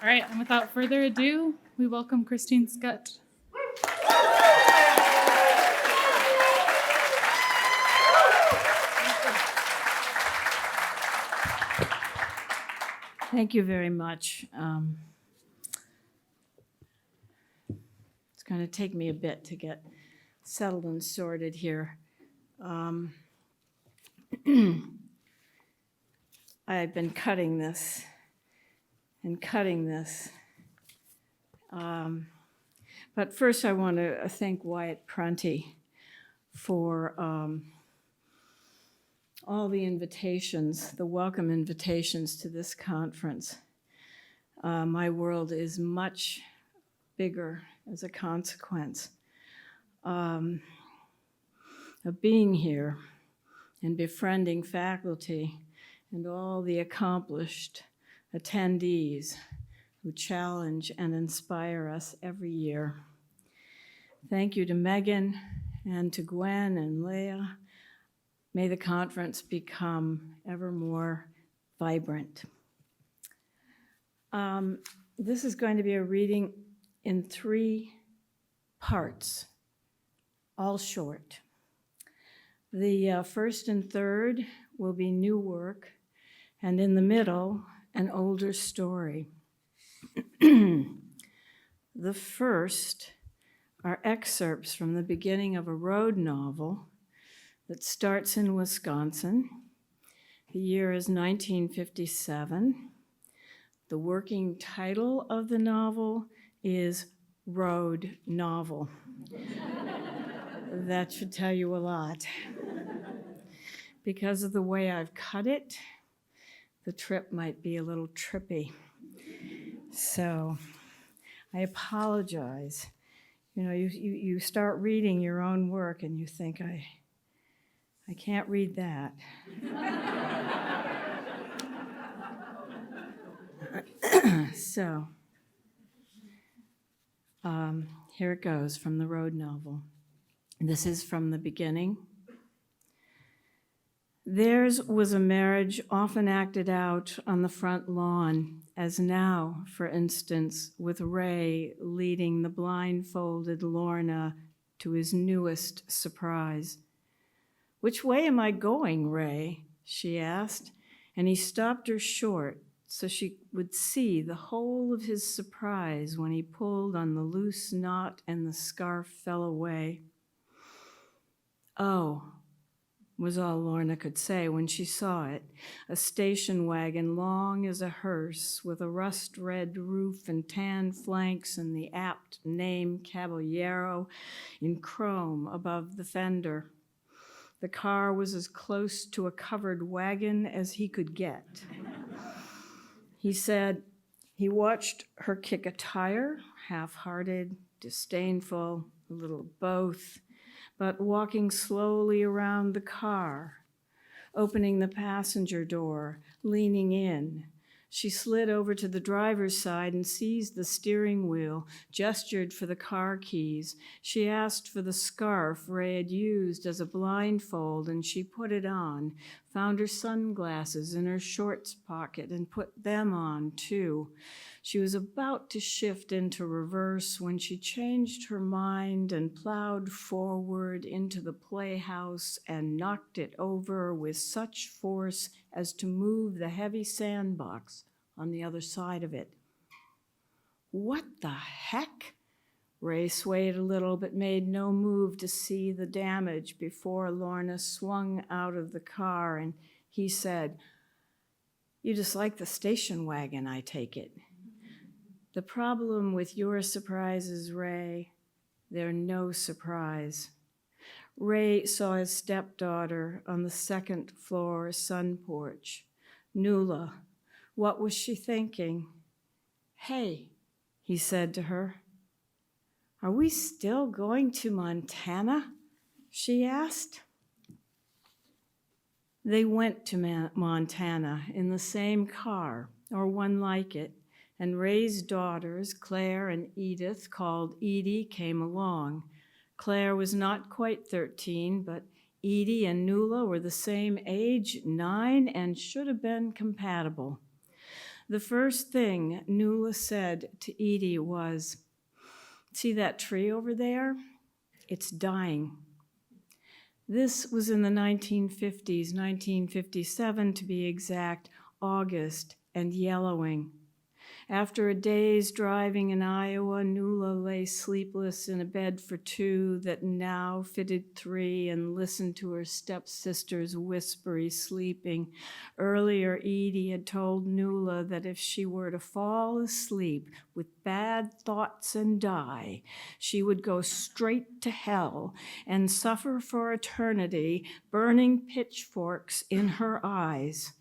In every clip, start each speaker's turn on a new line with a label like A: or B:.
A: All right, and without further ado, we welcome Christine Schutt.
B: Thank you very much. It's going to take me a bit to get settled and sorted here. I've been cutting this and cutting this. But first I want to thank Wyatt Prunty for all the invitations, the welcome invitations to this conference. My world is much bigger as a consequence of being here and befriending faculty and all the accomplished attendees who challenge and inspire us every year. Thank you to Megan and to Gwen and Leah. May the conference become ever more vibrant. This is going to be a reading in 3 parts, all short. The first and third will be new work, and in the middle, an older story. The first are excerpts from the beginning of a road novel that starts in Wisconsin. The year is 1957. The working title of the novel is Road Novel. That should tell you a lot. Because of the way I've cut it, the trip might be a little trippy. So I apologize. You know, you start reading your own work and you think, I can't read that. So, here it goes from the road novel. This is from the beginning. Theirs was a marriage often acted out on the front lawn, as now, for instance, with Ray leading the blindfolded Lorna to his newest surprise. "Which way am I going, Ray?" she asked, and he stopped her short so she would see the whole of his surprise when he pulled on the loose knot and the scarf fell away. "Oh," was all Lorna could say when she saw it, a station wagon long as a hearse with a rust-red roof and tan flanks and the apt name Caballero in chrome above the fender. The car was as close to a covered wagon as he could get. He said he watched her kick a tire, half-hearted, disdainful, a little both, but walking slowly around the car, opening the passenger door, leaning in. She slid over to the driver's side and seized the steering wheel, gestured for the car keys. She asked for the scarf Ray had used as a blindfold, and she put it on, found her sunglasses in her shorts pocket and put them on too. She was about to shift into reverse when she changed her mind and plowed forward into the playhouse and knocked it over with such force as to move the heavy sandbox on the other side of it. "What the heck?" Ray swayed a little but made no move to see the damage before Lorna swung out of the car, and he said, "You just like the station wagon, I take it." "The problem with your surprises, Ray, they're no surprise." Ray saw his stepdaughter on the second floor sun porch. Nuala, what was she thinking? "Hey," he said to her. "Are we still going to Montana?" she asked. They went to Montana in the same car, or one like it, and Ray's daughters, Claire and Edith, called Edie, came along. Claire was not quite 13, but Edie and Nuala were the same age, 9, and should have been compatible. The first thing Nuala said to Edie was, "See that tree over there? It's dying." This was in the 1950s, 1957 to be exact, August, and yellowing. After a day's driving in Iowa, Nuala lay sleepless in a bed for two that now fitted three and listened to her stepsister's whispery sleeping. Earlier, Edie had told Nuala that if she were to fall asleep with bad thoughts and die, she would go straight to hell and suffer for eternity, burning pitchforks in her eyes.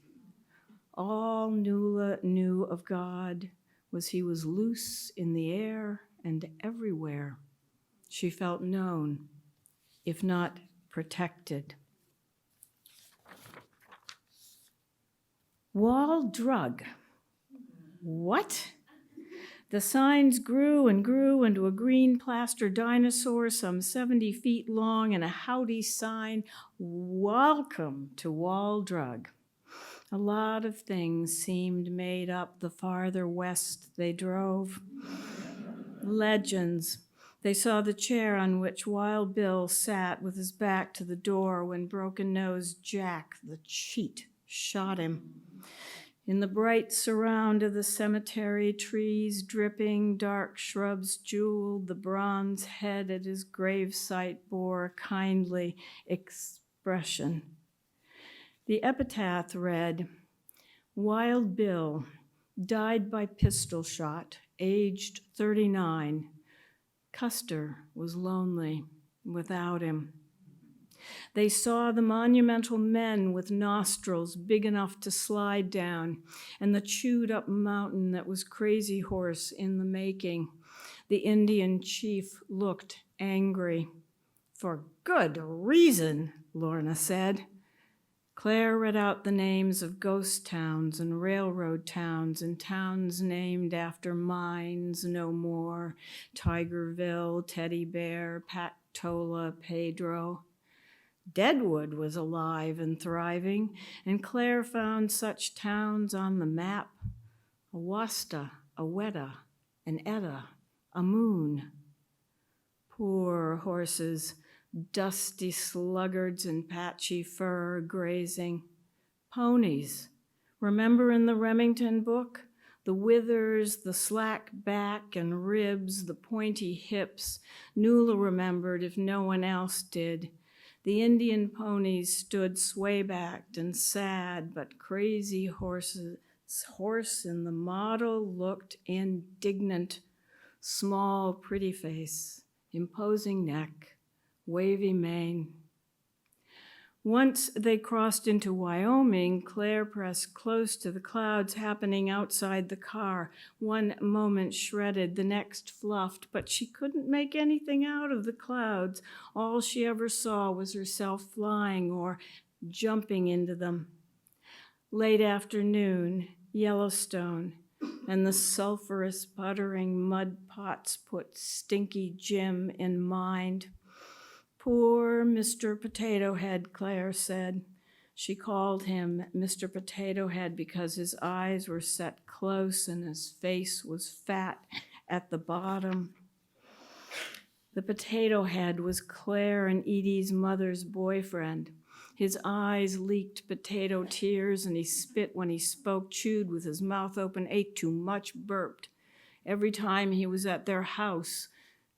B: All Nuala knew of God was he was loose in the air and everywhere. She felt known, if not protected. Wall drug. What? The signs grew and grew into a green plaster dinosaur some 70 feet long and a howdy sign, "Welcome to Wall Drug." A lot of things seemed made up the farther west they drove. Legends. They saw the chair on which Wild Bill sat with his back to the door when broken-nosed Jack, the cheat, shot him. In the bright surround of the cemetery, trees dripping, dark shrubs jeweled, the bronze head at his gravesite bore a kindly expression. The epitaph read, "Wild Bill died by pistol shot, aged 39. Custer was lonely without him." They saw the monumental men with nostrils big enough to slide down, and the chewed-up mountain that was Crazy Horse in the making. The Indian chief looked angry. "For good reason," Lorna said. Claire read out the names of ghost towns and railroad towns and towns named after mines no more: Tigerville, Teddy Bear, Patola, Pedro. Deadwood was alive and thriving, and Claire found such towns on the map: Awasta, Aweta, an Etta, a Moon. Poor horses, dusty sluggards in patchy fur grazing. Ponies. Remember in the Remington book? The withers, the slack back and ribs, the pointy hips. Nuala remembered if no one else did. The Indian ponies stood sway-backed and sad, but Crazy Horse's horse in the model looked indignant. Small, pretty face, imposing neck, wavy mane. Once they crossed into Wyoming, Claire pressed close to the clouds happening outside the car. One moment shredded, the next fluffed, but she couldn't make anything out of the clouds. All she ever saw was herself flying or jumping into them. Late afternoon, Yellowstone, and the sulfurous buttering mud pots put Stinky Jim in mind. Poor Mr. Potato Head, Claire said. She called him Mr. Potato Head because his eyes were set close and his face was fat at the bottom. The Potato Head was Claire and Edie's mother's boyfriend. His eyes leaked potato tears, and he spit when he spoke, chewed with his mouth open, ate too much, burped. Every time he was at their house,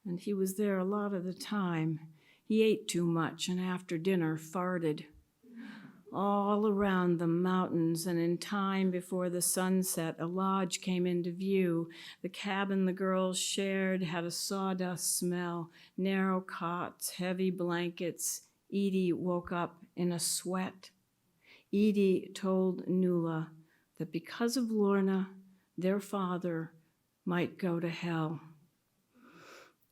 B: and he was there a lot of the time, he ate too much and after dinner farted. All around the mountains and in time before the sunset, a lodge came into view. The cabin the girls shared had a sawdust smell, narrow cots, heavy blankets. Edie woke up in a sweat. Edie told Nuala that because of Lorna, their father might go to hell.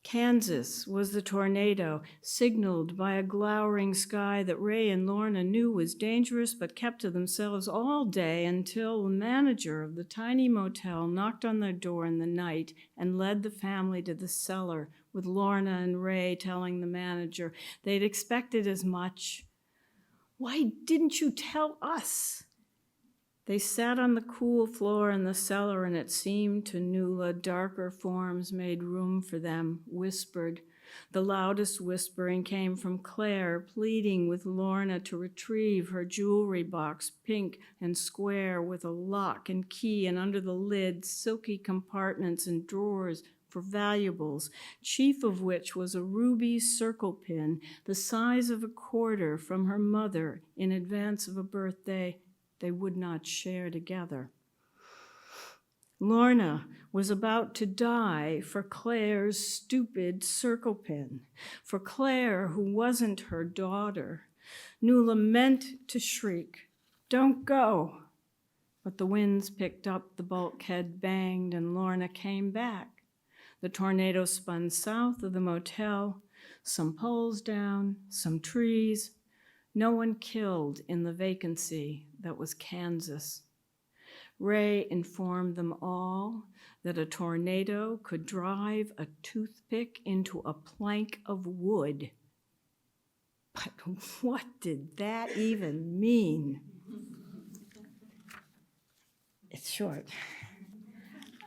B: Kansas was the tornado, signaled by a glowering sky that Ray and Lorna knew was dangerous but kept to themselves all day until the manager of the tiny motel knocked on their door in the night and led the family to the cellar, with Lorna and Ray telling the manager they'd expected as much. "Why didn't you tell us?" They sat on the cool floor in the cellar, and it seemed to Nuala darker forms made room for them, whispered. The loudest whispering came from Claire, pleading with Lorna to retrieve her jewelry box, pink and square, with a lock and key, and under the lid, silky compartments and drawers for valuables, chief of which was a ruby circle pin the size of a quarter from her mother in advance of a birthday they would not share together. Lorna was about to die for Claire's stupid circle pin, for Claire, who wasn't her daughter. Nuala meant to shriek, "Don't go!" But the winds picked up, the bulkhead banged, and Lorna came back. The tornado spun south of the motel, some poles down, some trees. No one killed in the vacancy that was Kansas. Ray informed them all that a tornado could drive a toothpick into a plank of wood. But what did that even mean? It's short.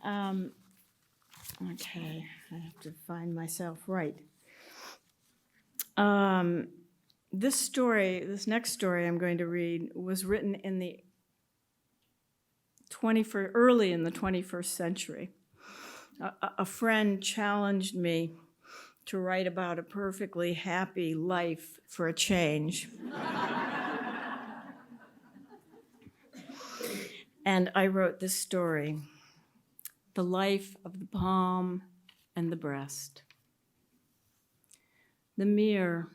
B: Okay, I have to find myself right. This next story I'm going to read was written in the early in the 21st century. A friend challenged me to write about a perfectly happy life for a change. And I wrote this story, The Life of the Palm and the Breast. The mirror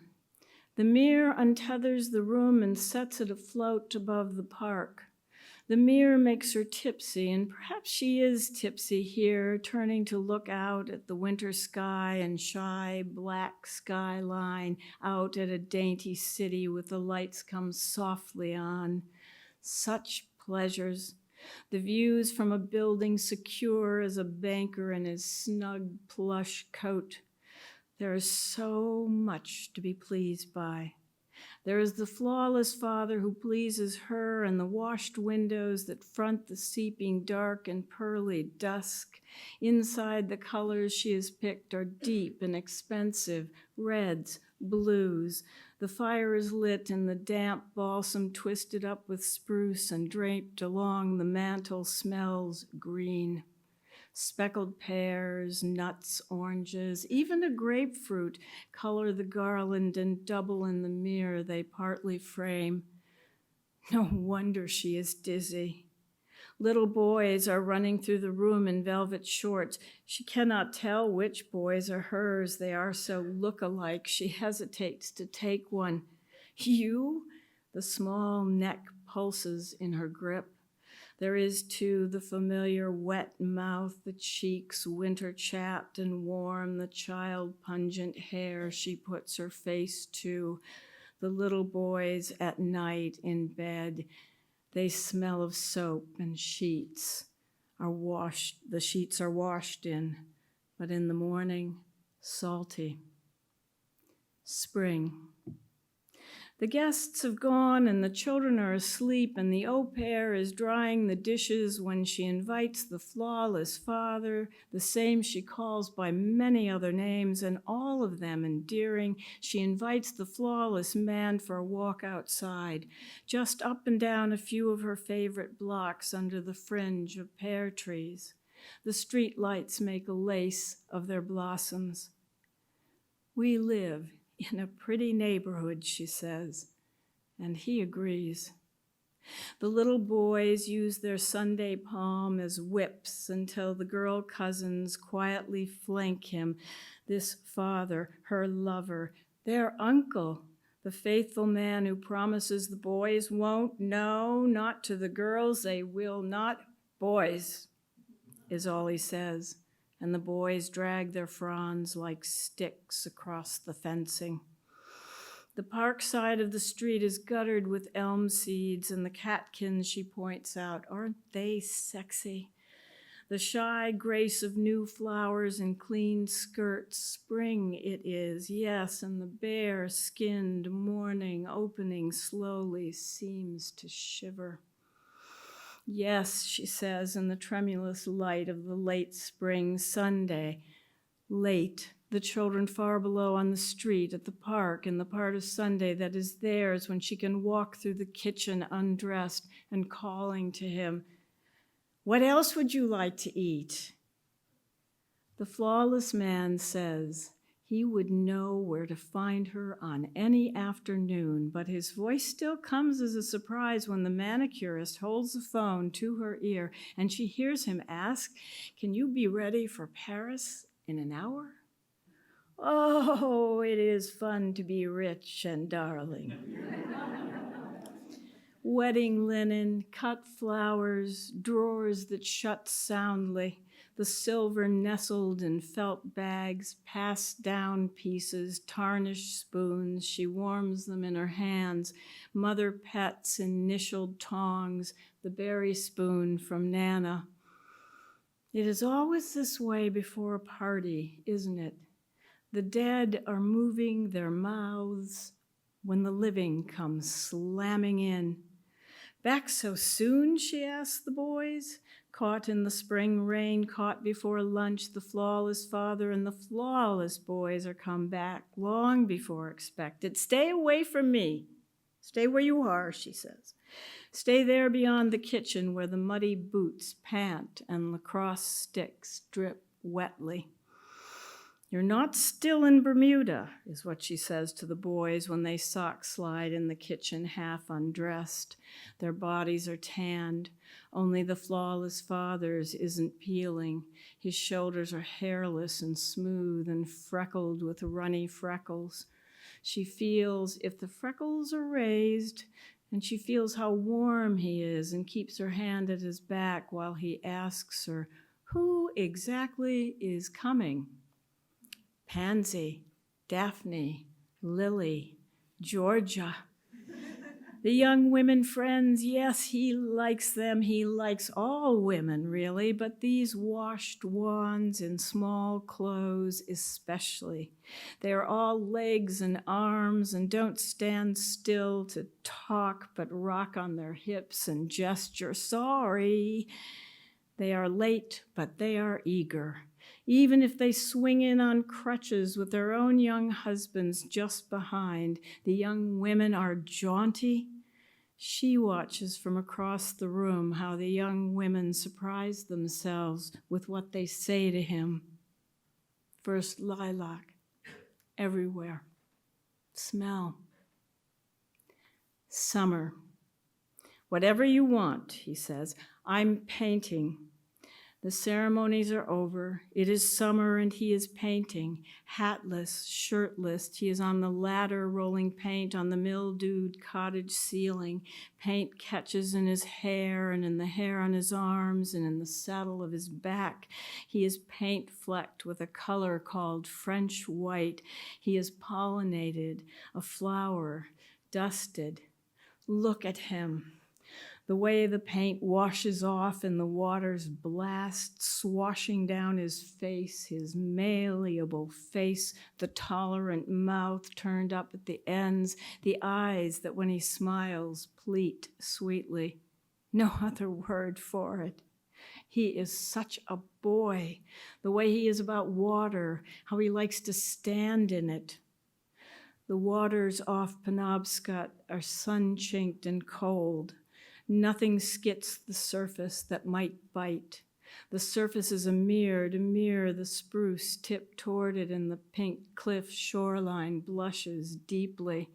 B: untethers the room and sets it afloat above the park. The mirror makes her tipsy, and perhaps she is tipsy here, turning to look out at the winter sky and shy black skyline, out at a dainty city with the lights come softly on. Such pleasures. The views from a building secure as a banker in his snug plush coat. There is so much to be pleased by. There is the flawless father who pleases her, and the washed windows that front the seeping dark and pearly dusk. Inside, the colors she has picked are deep and expensive, reds, blues. The fire is lit and the damp balsam twisted up with spruce and draped along the mantel smells green. Speckled pears, nuts, oranges, even a grapefruit color the garland and double in the mirror they partly frame. No wonder she is dizzy. Little boys are running through the room in velvet shorts. She cannot tell which boys are hers. They are so look-alike. She hesitates to take one. You? The small neck pulses in her grip. There is, too, the familiar wet mouth, the cheeks winter-chapped and warm, the child-pungent hair she puts her face to. The little boys at night in bed, they smell of soap and sheets. The sheets are washed in, but in the morning, salty. Spring. The guests have gone and the children are asleep, and the au pair is drying the dishes when she invites the flawless father, the same she calls by many other names, and all of them endearing. She invites the flawless man for a walk outside, just up and down a few of her favorite blocks under the fringe of pear trees. The street lights make a lace of their blossoms. We live in a pretty neighborhood, she says, and he agrees. The little boys use their Sunday palm as whips until the girl cousins quietly flank him, this father, her lover, their uncle, the faithful man who promises the boys won't, no, not to the girls, they will not. Boys, is all he says. And the boys drag their fronds like sticks across the fencing. The park side of the street is guttered with elm seeds, and the catkins she points out, aren't they sexy? The shy grace of new flowers and clean skirts, spring it is, yes, and the bare-skinned morning opening slowly seems to shiver. Yes, she says in the tremulous light of the late spring Sunday. Late, the children far below on the street, at the park, in the part of Sunday that is theirs when she can walk through the kitchen undressed and calling to him, "What else would you like to eat?" The flawless man says he would know where to find her on any afternoon, but his voice still comes as a surprise when the manicurist holds the phone to her ear and she hears him ask, "Can you be ready for Paris in an hour?" Oh, it is fun to be rich and darling. Wedding linen, cut flowers, drawers that shut soundly, the silver nestled in felt bags, passed down pieces, tarnished spoons. She warms them in her hands. Mother Pet's initialed tongs, the berry spoon from Nana. It is always this way before a party, isn't it? The dead are moving their mouths when the living come slamming in. "Back so soon?" she asked the boys. Caught in the spring rain, caught before lunch, the flawless father and the flawless boys are come back long before expected. "Stay away from me. Stay where you are," she says. "Stay there beyond the kitchen where the muddy boots pant and lacrosse sticks drip wetly." "You're not still in Bermuda," is what she says to the boys when they sock slide in the kitchen half undressed. Their bodies are tanned. Only the flawless father's isn't peeling. His shoulders are hairless and smooth and freckled with runny freckles. She feels if the freckles are raised, and she feels how warm he is and keeps her hand at his back while he asks her, "Who exactly is coming?" "Pansy, Daphne, Lily, Georgia. The young women friends, yes, he likes them. He likes all women, really, but these washed wands in small clothes especially. They are all legs and arms and don't stand still to talk, but rock on their hips and gesture. Sorry. They are late, but they are eager. Even if they swing in on crutches with their own young husbands just behind, the young women are jaunty. She watches from across the room how the young women surprise themselves with what they say to him. First lilac, everywhere. Smell. Summer. "Whatever you want," he says. "I'm painting." The ceremonies are over. It is summer and he is painting. Hatless, shirtless, he is on the ladder rolling paint on the mildewed cottage ceiling. Paint catches in his hair and in the hair on his arms and in the saddle of his back. He is paint flecked with a color called French white. He is pollinated, a flower, dusted. Look at him. The way the paint washes off and the waters blast, swashing down his face, his malleable face, the tolerant mouth turned up at the ends, the eyes that when he smiles pleat sweetly. No other word for it. He is such a boy. The way he is about water, how he likes to stand in it. The waters off Penobscot are sun-chinked and cold. Nothing skits the surface that might bite. The surface is a mirror to mirror the spruce tipped toward it, and the pink cliff shoreline blushes deeply.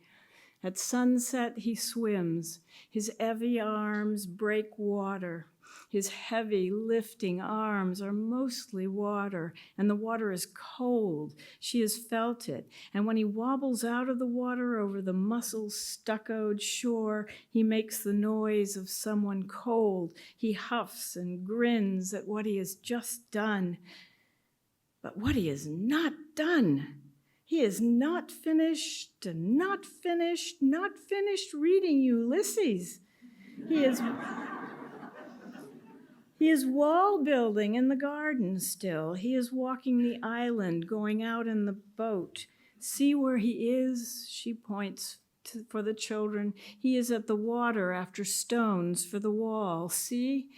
B: At sunset, he swims. His heavy arms break water. His heavy, lifting arms are mostly water, and the water is cold. She has felt it. And when he wobbles out of the water over the mussel-stuccoed shore, he makes the noise of someone cold. He huffs and grins at what he has just done. But what he has not done. He is not finished reading Ulysses. He is wall building in the garden still. He is walking the island, going out in the boat. See where he is? She points for the children. He is at the water after stones for the wall. See?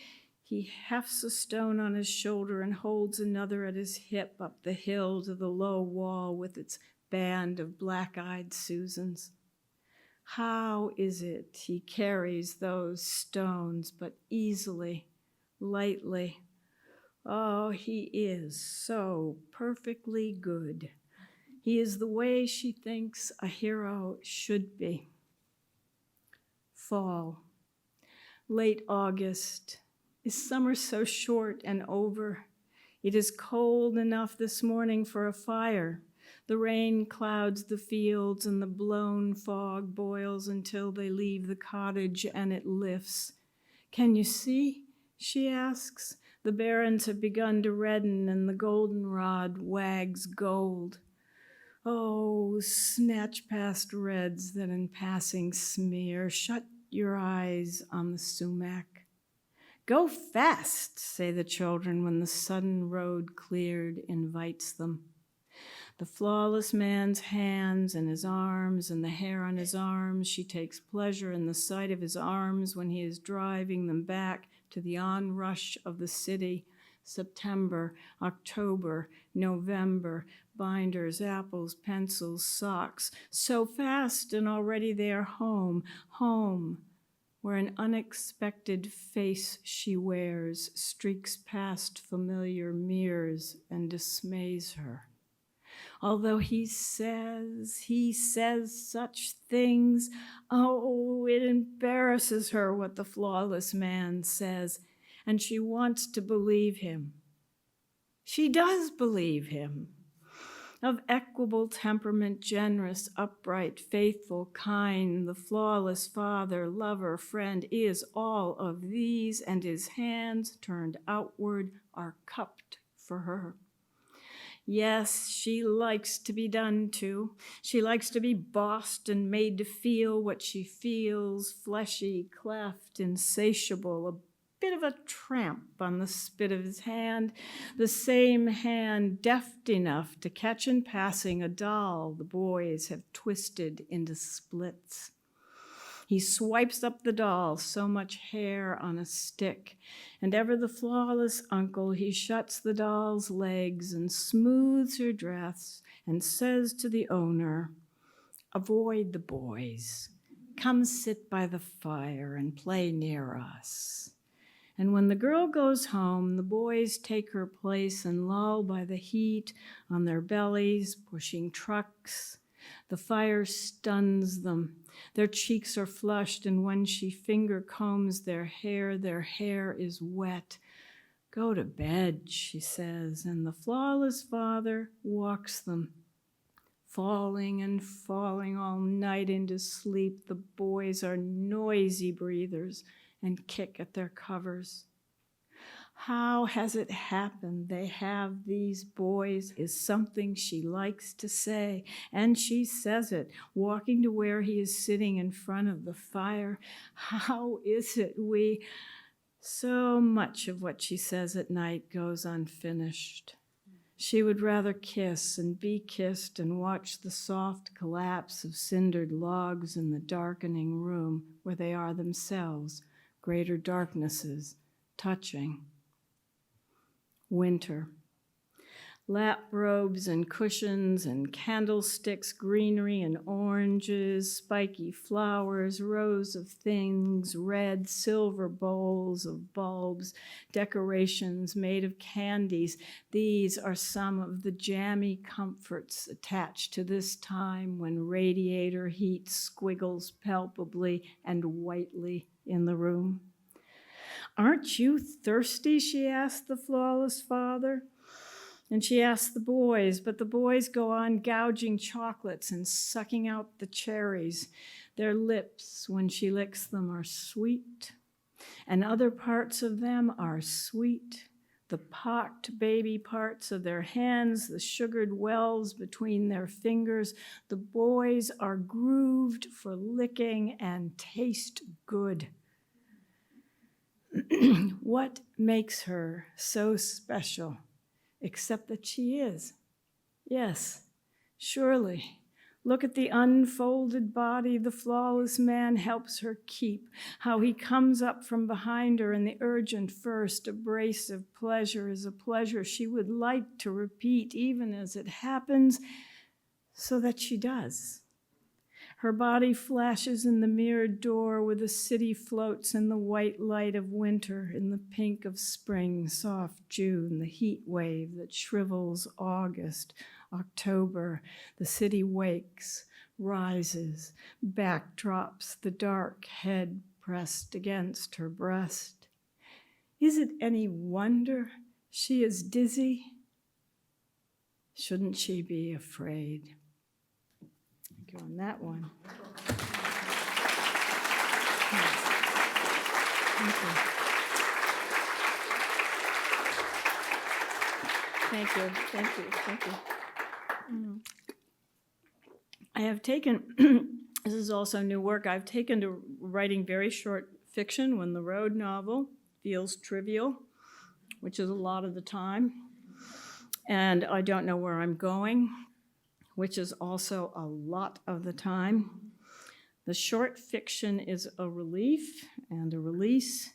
B: He hefts a stone on his shoulder and holds another at his hip up the hill to the low wall with its band of black-eyed Susans. How is it he carries those stones, but easily, lightly? Oh, he is so perfectly good. He is the way she thinks a hero should be. Fall, late August. Is summer so short and over? It is cold enough this morning for a fire. The rain clouds the fields and the blown fog boils until they leave the cottage and it lifts. Can you see? She asks. The barrens have begun to redden and the goldenrod wags gold. Oh, snatch past reds that in passing smear. Shut your eyes on the sumac. Go fast, say the children when the sudden road cleared invites them. The flawless man's hands and his arms and the hair on his arms. She takes pleasure in the sight of his arms when he is driving them back to the onrush of the city. September, October, November, binders, apples, pencils, socks. So fast and already they are home, home, where an unexpected face she wears streaks past familiar mirrors and dismays her. Although he says such things, oh, it embarrasses her what the flawless man says, and she wants to believe him. She does believe him. Of equable temperament, generous, upright, faithful, kind, the flawless father, lover, friend is all of these, and his hands turned outward are cupped for her. Yes, she likes to be done to. She likes to be bossed and made to feel what she feels, fleshy, cleft, insatiable, a bit of a tramp on the spit of his hand, the same hand deft enough to catch in passing a doll the boys have twisted into splits. He swipes up the doll, so much hair on a stick, and ever the flawless uncle, he shuts the doll's legs and smooths her dress and says to the owner, avoid the boys. Come sit by the fire and play near us. And when the girl goes home, the boys take her place and loll by the heat on their bellies, pushing trucks. The fire stuns them. Their cheeks are flushed, and when she finger combs their hair is wet. Go to bed, she says, and the flawless father walks them. Falling and falling all night into sleep, the boys are noisy breathers and kick at their covers. How has it happened they have these boys is something she likes to say, and she says it, walking to where he is sitting in front of the fire. How is it so much of what she says at night goes unfinished. She would rather kiss and be kissed and watch the soft collapse of cindered logs in the darkening room where they are themselves, greater darknesses, touching. Winter. Lap robes and cushions and candlesticks, greenery and oranges, spiky flowers, rows of things, red silver bowls of bulbs, decorations made of candies. These are some of the jammy comforts attached to this time when radiator heat squiggles palpably and whitely in the room. Aren't you thirsty? She asked the flawless father. And she asked the boys, but the boys go on gouging chocolates and sucking out the cherries. Their lips, when she licks them, are sweet, and other parts of them are sweet. The pocked baby parts of their hands, the sugared wells between their fingers. The boys are grooved for licking and taste good. What makes her so special? Except that she is. Yes, surely. Look at the unfolded body the flawless man helps her keep, how he comes up from behind her in the urgent first abrasive pleasure is a pleasure she would like to repeat even as it happens, so that she does. Her body flashes in the mirrored door where the city floats in the white light of winter, in the pink of spring, soft June, the heat wave that shrivels August, October. The city wakes, rises, backdrops, the dark head pressed against her breast. Is it any wonder she is dizzy? Shouldn't she be afraid? Go on that one. Thank you. Thank you. I have taken, this is also new work, I've taken to writing very short fiction when the road novel feels trivial, which is a lot of the time, and I don't know where I'm going, which is also a lot of the time. The short fiction is a relief and a release.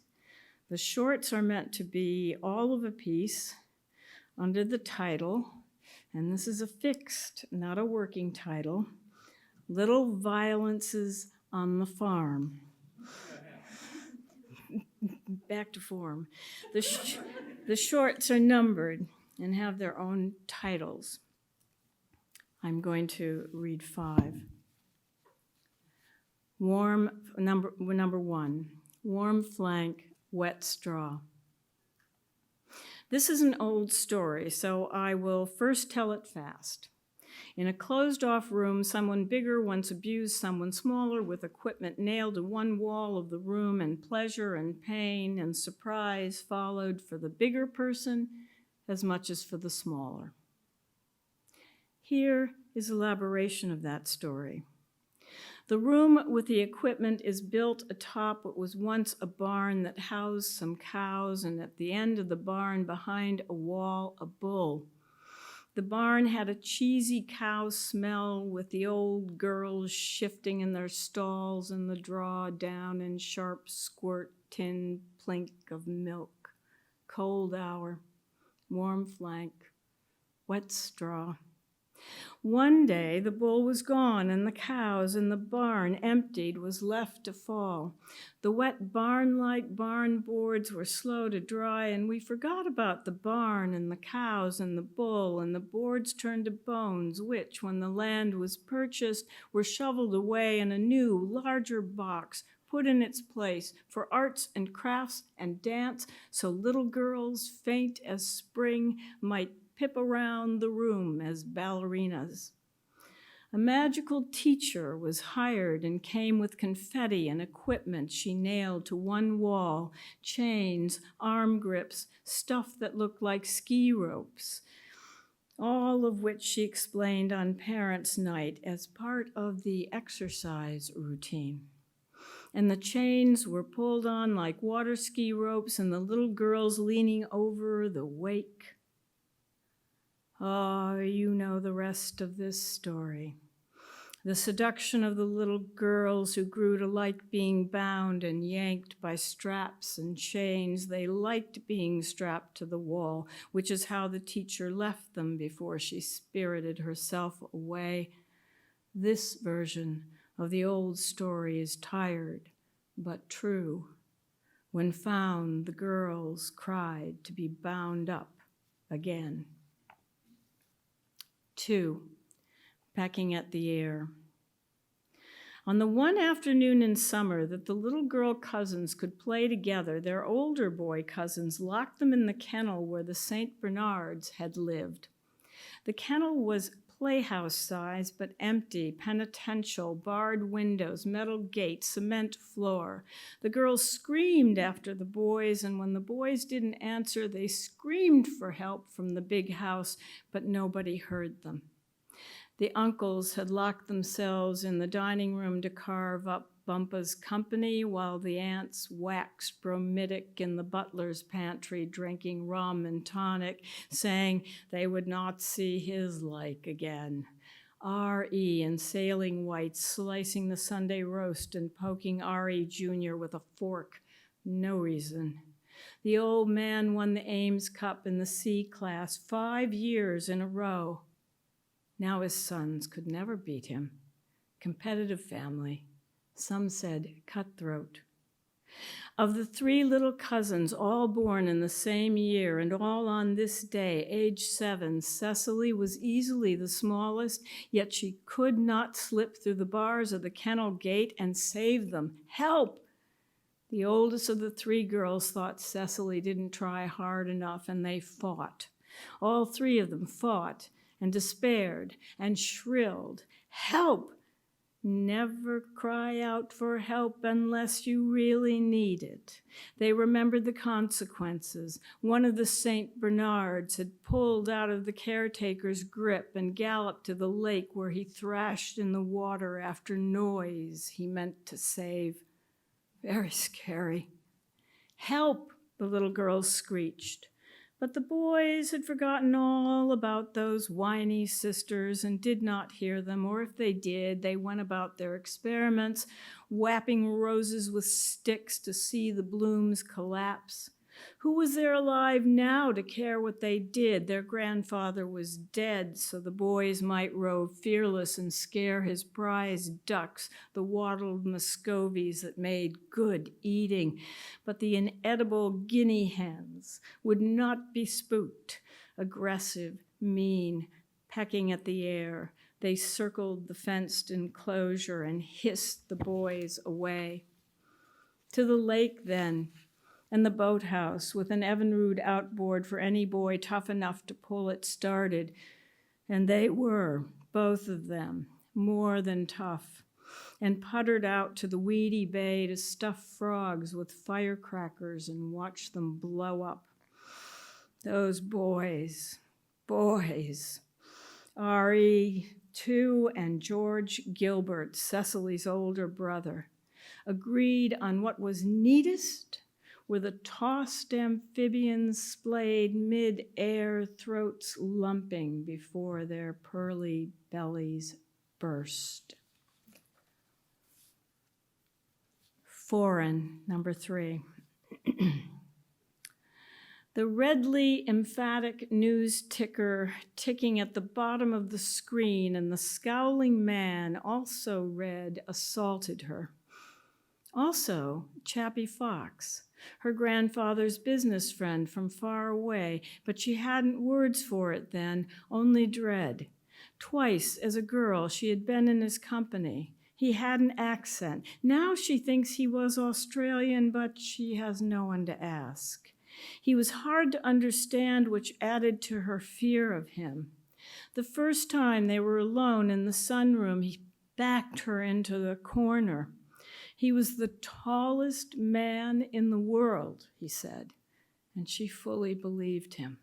B: The shorts are meant to be all of a piece under the title, and this is a fixed, not a working title, Little Violences on the Farm. Back to form. The shorts are numbered and have their own titles. I'm going to read 5. Number 1, warm flank, wet straw. This is an old story, so I will first tell it fast. In a closed-off room, someone bigger once abused someone smaller with equipment nailed to one wall of the room, and pleasure and pain and surprise followed for the bigger person as much as for the smaller. Here is elaboration of that story. The room with the equipment is built atop what was once a barn that housed some cows, and at the end of the barn, behind a wall, a bull. The barn had a cheesy cow smell, with the old girls shifting in their stalls and the draw down in sharp squirt tin plink of milk. Cold hour, warm flank, wet straw. One day the bull was gone, and the cows in the barn, emptied, was left to fall. The wet barn-like barn boards were slow to dry, and we forgot about the barn and the cows and the bull, and the boards turned to bones, which, when the land was purchased, were shoveled away in a new, larger box, put in its place for arts and crafts and dance, so little girls, faint as spring, might pip around the room as ballerinas. A magical teacher was hired and came with confetti and equipment she nailed to one wall, chains, arm grips, stuff that looked like ski ropes, all of which she explained on Parents' Night as part of the exercise routine. And the chains were pulled on like water ski ropes, and the little girls leaning over the wake. Oh, you know the rest of this story. The seduction of the little girls who grew to like being bound and yanked by straps and chains. They liked being strapped to the wall, which is how the teacher left them before she spirited herself away. This version of the old story is tired but true. When found, the girls cried to be bound up again. 2, pecking at the air. On the one afternoon in summer that the little girl cousins could play together, their older boy cousins locked them in the kennel where the St. Bernards had lived. The kennel was playhouse size but empty, penitential, barred windows, metal gate, cement floor. The girls screamed after the boys, and when the boys didn't answer, they screamed for help from the big house, but nobody heard them. The uncles had locked themselves in the dining room to carve up Bumpa's company, while the aunts waxed bromidic in the butler's pantry, drinking rum and tonic, saying they would not see his like again. R.E. in sailing white, slicing the Sunday roast and poking R.E. Jr. with a fork. No reason. The old man won the Ames Cup in the C class 5 years in a row. Now his sons could never beat him. Competitive family. Some said cutthroat. Of the 3 little cousins, all born in the same year and all on this day, age 7, Cecily was easily the smallest, yet she could not slip through the bars of the kennel gate and save them. Help! The oldest of the 3 girls thought Cecily didn't try hard enough, and they fought. All 3 of them fought and despaired and shrilled, "Help! Never cry out for help unless you really need it." They remembered the consequences. One of the St. Bernards had pulled out of the caretaker's grip and galloped to the lake where he thrashed in the water after noise he meant to save. Very scary. "Help!" the little girls screeched. But the boys had forgotten all about those whiny sisters and did not hear them, or if they did, they went about their experiments, whapping roses with sticks to see the blooms collapse. Who was there alive now to care what they did? Their grandfather was dead, so the boys might rove fearless and scare his prize ducks, the wattled Muscovies that made good eating. But the inedible guinea hens would not be spooked. Aggressive, mean, pecking at the air, they circled the fenced enclosure and hissed the boys away. To the lake, then, and the boathouse with an Evinrude outboard for any boy tough enough to pull it started. And they were, both of them, more than tough, and puttered out to the weedy bay to stuff frogs with firecrackers and watch them blow up. Those boys. R.E., too, and George Gilbert, Cecily's older brother, agreed on what was neatest were the tossed amphibians splayed mid-air, throats lumping before their pearly bellies burst. Foreign, number 3. The redly emphatic news ticker ticking at the bottom of the screen, and the scowling man also read, assaulted her. Also, Chappie Fox, her grandfather's business friend from far away, but she hadn't words for it then, only dread. Twice, as a girl, she had been in his company. He had an accent. Now she thinks he was Australian, but she has no one to ask. He was hard to understand, which added to her fear of him. The first time they were alone in the sunroom, he backed her into the corner. He was the tallest man in the world, he said, and she fully believed him.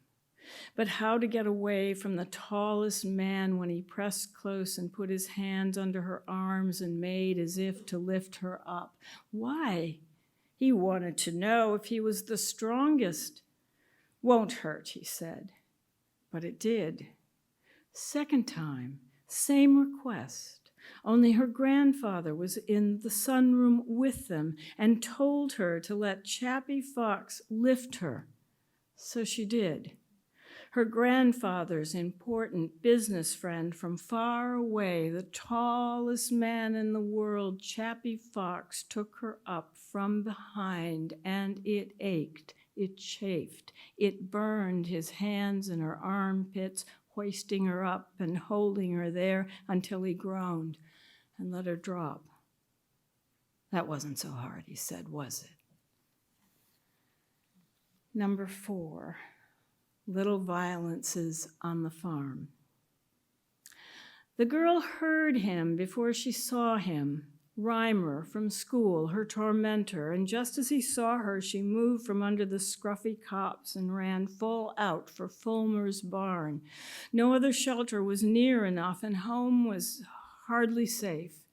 B: But how to get away from the tallest man when he pressed close and put his hands under her arms and made as if to lift her up? Why? He wanted to know if he was the strongest. Won't hurt, he said. But it did. Second time, same request. Only her grandfather was in the sunroom with them and told her to let Chappie Fox lift her. So she did. Her grandfather's important business friend from far away, the tallest man in the world, Chappie Fox, took her up from behind, and it ached, it chafed, it burned his hands in her armpits, hoisting her up and holding her there until he groaned and let her drop. That wasn't so hard, he said, was it? Number 4, little violences on the farm. The girl heard him before she saw him. Reimer from school, her tormentor, and just as he saw her, she moved from under the scruffy copse and ran full out for Fulmer's barn. No other shelter was near enough, and home was hardly safe.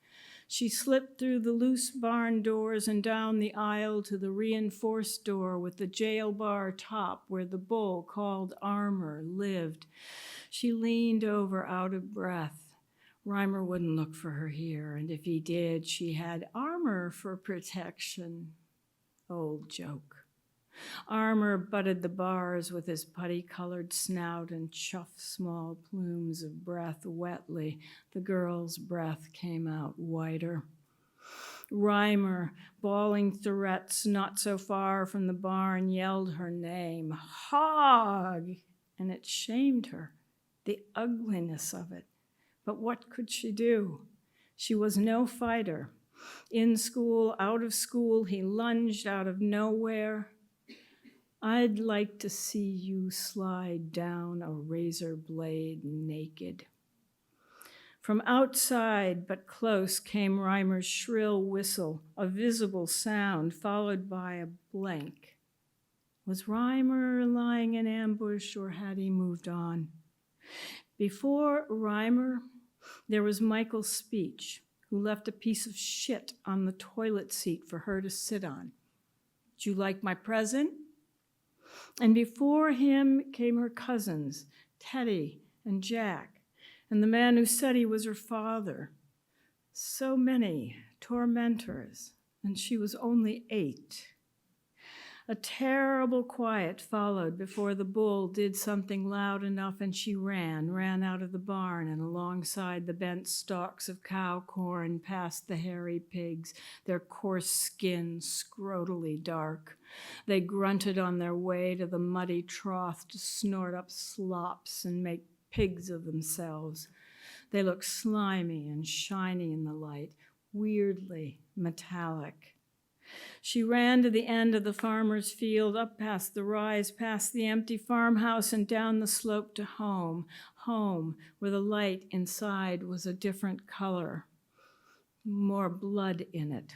B: She slipped through the loose barn doors and down the aisle to the reinforced door with the jail bar top where the bull called Armor lived. She leaned over out of breath. Reimer wouldn't look for her here, and if he did, she had armor for protection. Old joke. Armor butted the bars with his putty-colored snout and chuffed small plumes of breath wetly. The girl's breath came out whiter. Reimer, bawling threats not so far from the barn, yelled her name, Hog! And it shamed her, the ugliness of it. But what could she do? She was no fighter. In school, out of school, he lunged out of nowhere. I'd like to see you slide down a razor blade naked. From outside but close came Reimer's shrill whistle, a visible sound followed by a blank. Was Reimer lying in ambush or had he moved on? Before Reimer, there was Michael's speech, who left a piece of shit on the toilet seat for her to sit on. "Did you like my present?" And before him came her cousins, Teddy and Jack, and the man who said he was her father. So many tormentors, and she was only 8. A terrible quiet followed before the bull did something loud enough, and she ran out of the barn and alongside the bent stalks of cow corn past the hairy pigs, their coarse skins scrotally dark. They grunted on their way to the muddy trough to snort up slops and make pigs of themselves. They looked slimy and shiny in the light, weirdly metallic. She ran to the end of the farmer's field, up past the rise, past the empty farmhouse, and down the slope to home, where the light inside was a different color, more blood in it.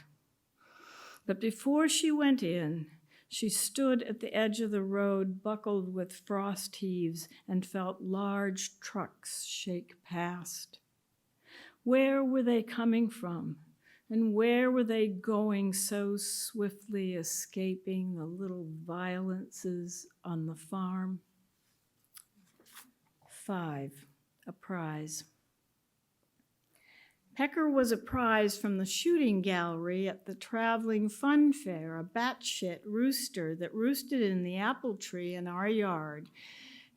B: But before she went in, she stood at the edge of the road, buckled with frost heaves, and felt large trucks shake past. Where were they coming from? And where were they going, so swiftly escaping the little violences on the farm? 5, a prize. Pecker was a prize from the shooting gallery at the traveling fun fair, a batshit rooster that roosted in the apple tree in our yard.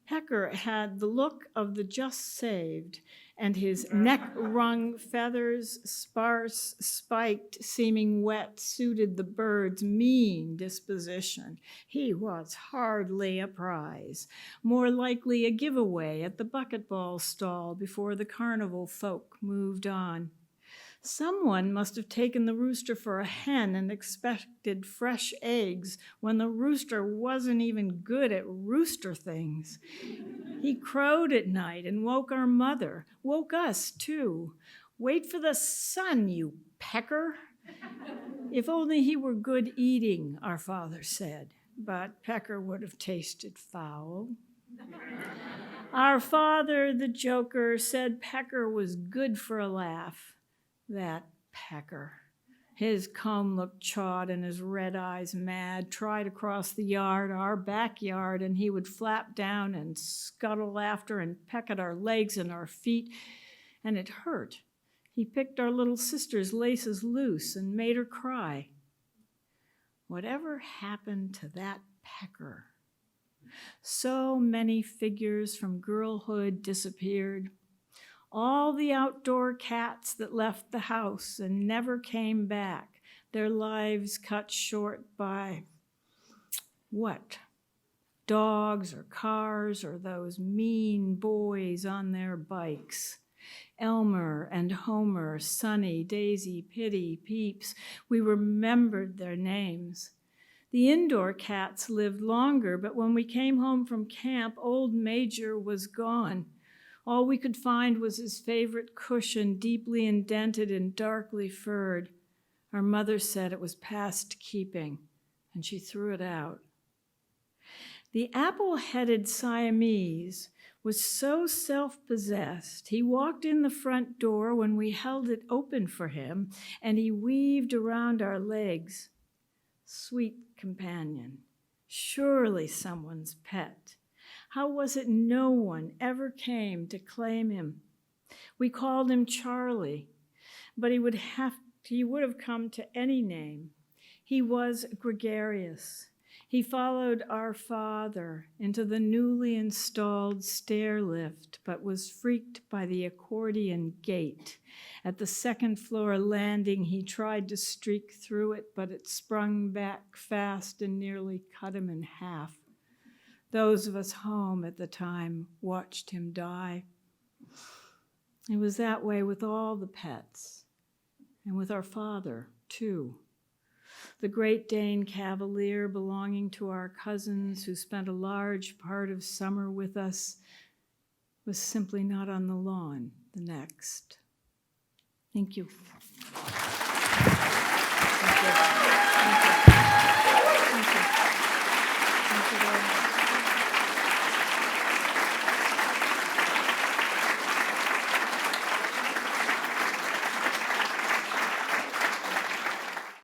B: Pecker had the look of the just saved, and his neck-wrung feathers, sparse, spiked, seeming wet, suited the bird's mean disposition. He was hardly a prize, more likely a giveaway at the bucketball stall before the carnival folk moved on. Someone must have taken the rooster for a hen and expected fresh eggs when the rooster wasn't even good at rooster things. He crowed at night and woke our mother, woke us too. "Wait for the sun, you pecker." If only he were good eating, our father said, but pecker would have tasted foul. Our father, the joker, said pecker was good for a laugh. That pecker. His comb looked chawed and his red eyes mad, tried across the yard, our backyard, and he would flap down and scuttle after and peck at our legs and our feet, and it hurt. He picked our little sister's laces loose and made her cry. Whatever happened to that pecker? So many figures from girlhood disappeared. All the outdoor cats that left the house and never came back, their lives cut short by what? Dogs or cars or those mean boys on their bikes. Elmer and Homer, Sonny, Daisy, Pitty, Peeps, we remembered their names. The indoor cats lived longer, but when we came home from camp, old Major was gone. All we could find was his favorite cushion, deeply indented and darkly furred. Our mother said it was past keeping, and she threw it out. The apple-headed Siamese was so self-possessed, he walked in the front door when we held it open for him, and he weaved around our legs. Sweet companion, surely someone's pet. How was it no one ever came to claim him? We called him Charlie, but he would have come to any name. He was gregarious. He followed our father into the newly installed stair lift, but was freaked by the accordion gate. At the second floor landing, he tried to streak through it, but it sprung back fast and nearly cut him in half. Those of us home at the time watched him die. It was that way with all the pets, and with our father, too. The Great Dane Cavalier, belonging to our cousins who spent a large part of summer with us, was simply not on the lawn the next. Thank you. Thank you.